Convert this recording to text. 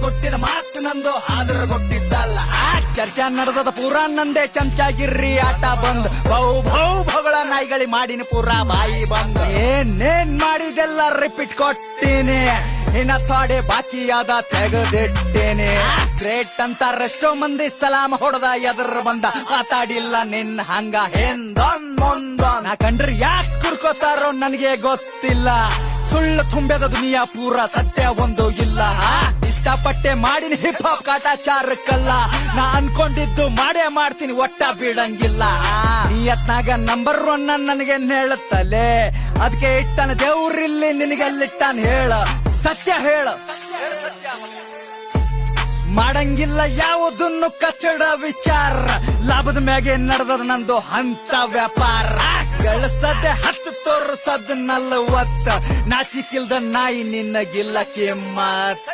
ಕೊಟ್ಟಿದ ಮಾತು ನಂದು ಆದ್ರ ಕೊಟ್ಟಿದ್ದಲ್ಲ. ಚರ್ಚಾ ನಡೆದದ ಪೂರಾ ನಂದೇ ಚಮಚಾಗಿರ್ರಿ ಆಟ ಬಂದ್ ಭೌ ಭೌ ಭಗಳ ನಾಯಿಗಳಿ ಮಾಡಿನ ಪೂರಾ ಬಾಯಿ ಬಂದ್. ಏನೇನ್ ಮಾಡಿದೆಲ್ಲ ರಿಪೀಟ್ ಕೊಟ್ಟಿನಿ, ಇನ್ನ ಥೋಡೆ ಬಾಕಿಯಾದ ತೆಗೆದಿಟ್ಟೇನೆ. ಗ್ರೇಟ್ ಅಂತ ಎಷ್ಟೋ ಮಂದಿ ಸಲಾಮ ಹೊಡೆದ ಎದುರು ಬಂದ, ಮಾತಾಡಿಲ್ಲ ನಿನ್ ಹಂಗ ಹಿಂದೊಂದ್ ಮುಂದೊಂದ್. ನಾ ಕಂಡ್ರಿ ಯಾಕೆ ಕುರ್ಕೋತಾರೋ ನನಗೆ ಗೊತ್ತಿಲ್ಲ, ಸುಳ್ಳು ತುಂಬ್ಯದ ದುನಿಯಾ ಪೂರ ಸತ್ಯ ಒಂದು ಇಲ್ಲ. ಇಷ್ಟಪಟ್ಟೆ ಮಾಡಿನ ಹಿಪ್ ಹಾಪ್ ಕಾಟಾಚಾರಕ್ಕಲ್ಲ, ನಾ ಅನ್ಕೊಂಡಿದ್ದು ಮಾಡೇ ಮಾಡ್ತೀನಿ ಒಟ್ಟ ಬಿಡಂಗಿಲ್ಲ. ನಿಯತ್ನಾಗ ನಂಬರ್ 1 ನನಗೆ ಹೇಳುತ್ತಲೇ, ಅದಕ್ಕೆ ಇಟ್ಟನ ದೇವ್ರಿಲ್ಲಿ ನಿನಗೆಲ್ಲಿಟ್ಟಾನ ಹೇಳ ಸತ್ಯ ಹೇಳ. ಮಾಡಂಗಿಲ್ಲ ಯಾವುದನ್ನು ಕಚ್ಚಡ ವಿಚಾರ, ಲಾಭದ ಮ್ಯಾಗೆ ನಡೆದದ ನಂದು ಅಂತ ವ್ಯಾಪಾರ. ಗಳಿಸದೆ 10 ತೋರ್ಸದ್ 40, ನಾಚಿಕಿಲ್ದ ನಾಯಿ ನಿನ್ನಗಿಲ್ಲ ಕಿಮ್ಮತ್.